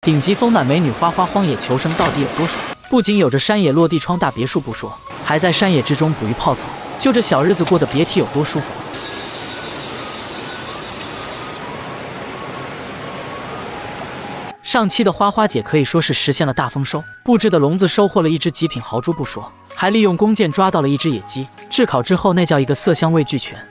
顶级丰满美女花花荒野求生到底有多爽？不仅有着山野落地窗大别墅不说，还在山野之中捕鱼泡澡，就这小日子过得别提有多舒服了。上期的花花姐可以说是实现了大丰收，布置的笼子收获了一只极品豪猪不说，还利用弓箭抓到了一只野鸡，炙烤之后那叫一个色香味俱全。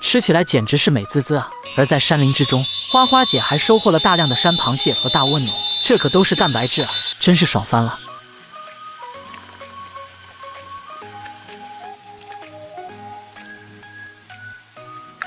吃起来简直是美滋滋啊！而在山林之中，花花姐还收获了大量的山螃蟹和大蜗牛，这可都是蛋白质啊，真是爽翻了。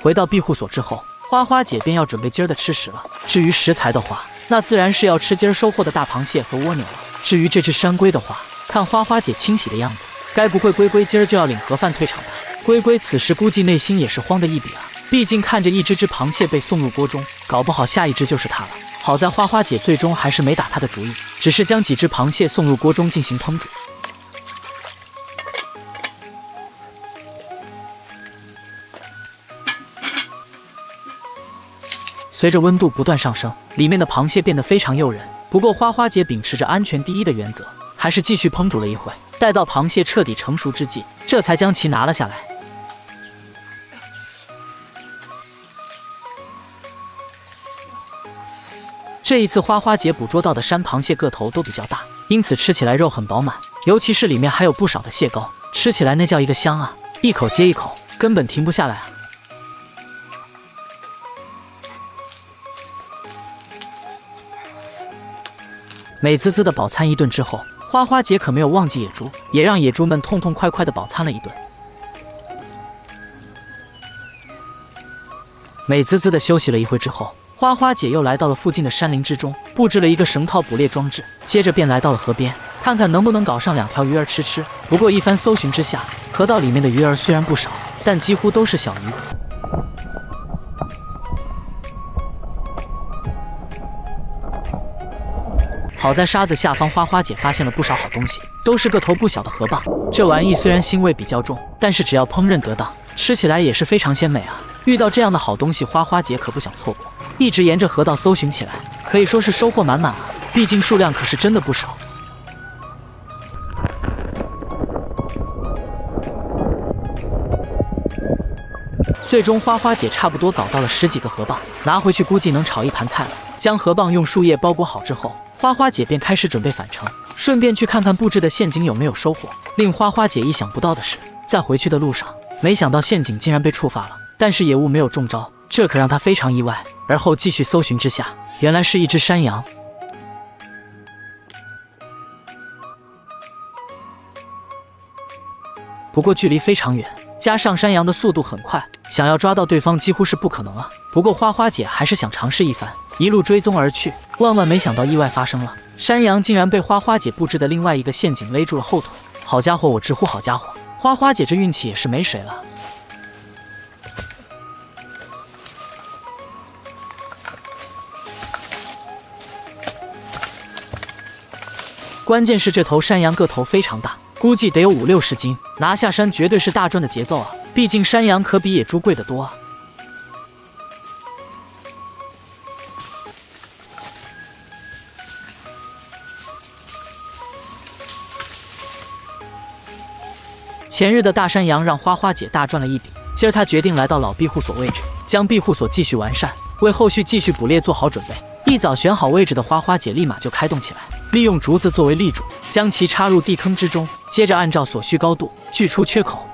回到庇护所之后，花花姐便要准备今儿的吃食了。至于食材的话，那自然是要吃今儿收获的大螃蟹和蜗牛了。至于这只山龟的话，看花花姐清洗的样子，该不会龟龟今儿就要领盒饭退场吧？龟龟此时估计内心也是慌的一笔啊，毕竟看着一只只螃蟹被送入锅中，搞不好下一只就是它了。好在花花姐最终还是没打他的主意，只是将几只螃蟹送入锅中进行烹煮。随着温度不断上升，里面的螃蟹变得非常诱人。不过花花姐秉持着安全第一的原则，还是继续烹煮了一会，待到螃蟹彻底成熟之际，这才将其拿了下来。这一次花花姐捕捉到的山螃蟹个头都比较大，因此吃起来肉很饱满，尤其是里面还有不少的蟹膏，吃起来那叫一个香啊，一口接一口，根本停不下来啊。美滋滋的饱餐一顿之后，花花姐可没有忘记野猪，也让野猪们痛痛快快的饱餐了一顿。美滋滋的休息了一会之后，花花姐又来到了附近的山林之中，布置了一个绳套捕猎装置，接着便来到了河边，看看能不能搞上2条鱼儿吃吃。不过一番搜寻之下，河道里面的鱼儿虽然不少，但几乎都是小鱼。好在沙子下方，花花姐发现了不少好东西，都是个头不小的河蚌。这玩意虽然腥味比较重，但是只要烹饪得当，吃起来也是非常鲜美啊！遇到这样的好东西，花花姐可不想错过，一直沿着河道搜寻起来，可以说是收获满满啊！毕竟数量可是真的不少。最终，花花姐差不多搞到了10几个河蚌，拿回去估计能炒一盘菜了。将河蚌用树叶包裹好之后，花花姐便开始准备返程，顺便去看看布置的陷阱有没有收获。令花花姐意想不到的是，在回去的路上，没想到陷阱竟然被触发了，但是野物没有中招，这可让她非常意外。而后继续搜寻之下，原来是一只山羊。不过距离非常远，加上山羊的速度很快，想要抓到对方几乎是不可能啊。不过花花姐还是想尝试一番，一路追踪而去。万万没想到意外发生了，山羊竟然被花花姐布置的另外一个陷阱勒住了后腿。好家伙，我直呼好家伙，花花姐这运气也是没谁了。关键是这头山羊个头非常大，估计得有50、60斤，拿下山绝对是大赚的节奏啊！毕竟山羊可比野猪贵得多啊。前日的大山羊让花花姐大赚了一笔，今儿她决定来到老庇护所位置，将庇护所继续完善，为后续继续捕猎做好准备。一早选好位置的花花姐立马就开动起来，利用竹子作为立柱，将其插入地坑之中，接着按照所需高度锯出缺口。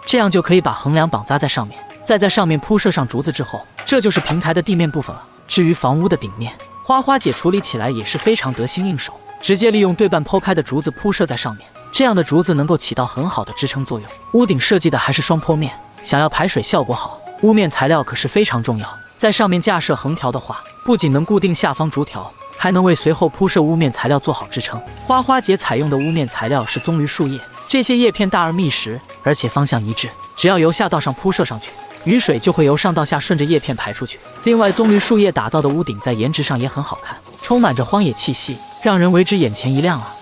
这样就可以把横梁绑扎在上面，再在上面铺设上竹子之后，这就是平台的地面部分了。至于房屋的顶面，花花姐处理起来也是非常得心应手，直接利用对半剖开的竹子铺设在上面，这样的竹子能够起到很好的支撑作用。屋顶设计的还是双坡面，想要排水效果好，屋面材料可是非常重要。在上面架设横条的话，不仅能固定下方竹条，还能为随后铺设屋面材料做好支撑。花花姐采用的屋面材料是棕榈树叶，这些叶片大而密实，而且方向一致，只要由下到上铺设上去，雨水就会由上到下顺着叶片排出去。另外，棕榈树叶打造的屋顶在颜值上也很好看，充满着荒野气息，让人为之眼前一亮啊。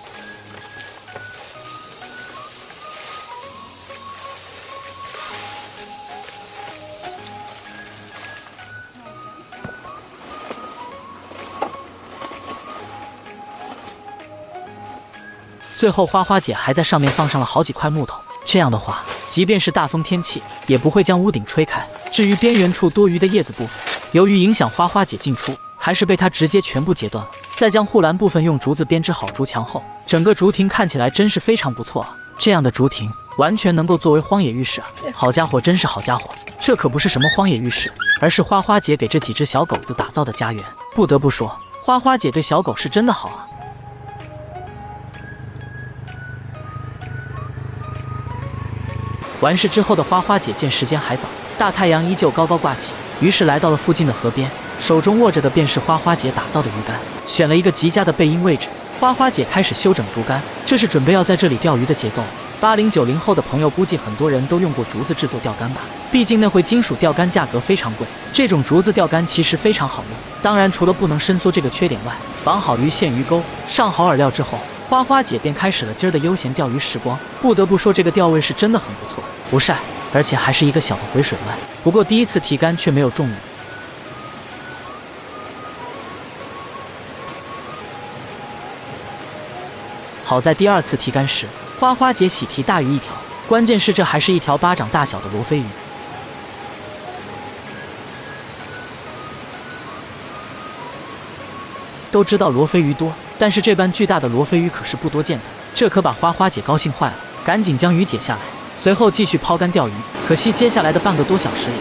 最后花花姐还在上面放上了好几块木头，这样的话，即便是大风天气，也不会将屋顶吹开。至于边缘处多余的叶子部分，由于影响花花姐进出，还是被她直接全部截断了。再将护栏部分用竹子编织好竹墙后，整个竹亭看起来真是非常不错啊！这样的竹亭完全能够作为荒野浴室啊！好家伙，真是好家伙！这可不是什么荒野浴室，而是花花姐给这几只小狗子打造的家园。不得不说，花花姐对小狗是真的好啊！完事之后的花花姐见时间还早，大太阳依旧高高挂起，于是来到了附近的河边，手中握着的便是花花姐打造的鱼竿，选了一个极佳的背阴位置。花花姐开始修整竹竿，这是准备要在这里钓鱼的节奏。80、90后的朋友估计很多人都用过竹子制作钓竿吧，毕竟那回金属钓竿价格非常贵，这种竹子钓竿其实非常好用。当然，除了不能伸缩这个缺点外，绑好鱼线鱼钩，上好饵料之后，花花姐便开始了今儿的悠闲钓鱼时光。不得不说，这个钓位是真的很不错，不晒，而且还是一个小的回水湾。不过第一次提竿却没有中鱼。好在第二次提竿时，花花姐喜提大鱼一条，关键是这还是一条巴掌大小的罗非鱼。都知道罗非鱼多，但是这般巨大的罗非鱼可是不多见的，这可把花花姐高兴坏了，赶紧将鱼解下来，随后继续抛竿钓鱼。可惜接下来的半个多小时里，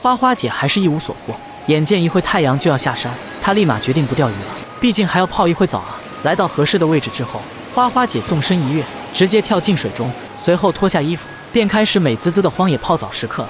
花花姐还是一无所获。眼见一会太阳就要下山，她立马决定不钓鱼了，毕竟还要泡一会澡啊。来到合适的位置之后，花花姐纵身一跃，直接跳进水中，随后脱下衣服，便开始美滋滋的荒野泡澡时刻了。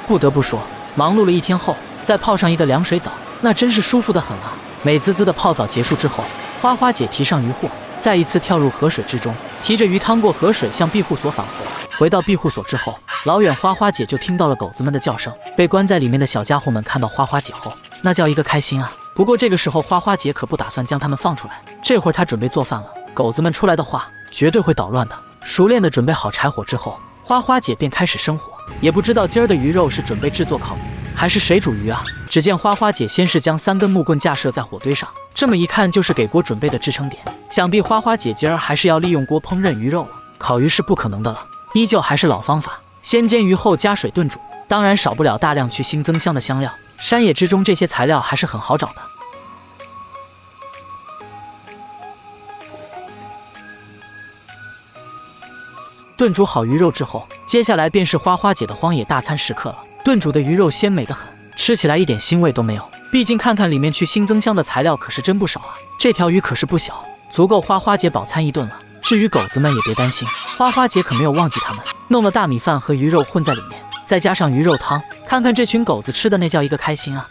不得不说，忙碌了一天后，再泡上一个凉水澡，那真是舒服得很啊！美滋滋的泡澡结束之后，花花姐提上渔获，再一次跳入河水之中，提着鱼汤过河水向庇护所返回。回到庇护所之后，老远花花姐就听到了狗子们的叫声。被关在里面的小家伙们看到花花姐后，那叫一个开心啊！不过这个时候花花姐可不打算将它们放出来，这会儿她准备做饭了。狗子们出来的话，绝对会捣乱的。熟练的准备好柴火之后，花花姐便开始生火。也不知道今儿的鱼肉是准备制作烤鱼，还是水煮鱼啊？只见花花姐先是将3根木棍架设在火堆上，这么一看就是给锅准备的支撑点。想必花花姐今儿还是要利用锅烹饪鱼肉了，烤鱼是不可能的了。依旧还是老方法，先煎鱼后加水炖煮，当然少不了大量去腥增香的香料。山野之中这些材料还是很好找的。炖煮好鱼肉之后，接下来便是花花姐的荒野大餐时刻了。炖煮的鱼肉鲜美得很，吃起来一点腥味都没有。毕竟看看里面去腥增香的材料可是真不少啊，这条鱼可是不小，足够花花姐饱餐一顿了。至于狗子们也别担心，花花姐可没有忘记他们，弄了大米饭和鱼肉混在里面，再加上鱼肉汤，看看这群狗子吃的那叫一个开心啊！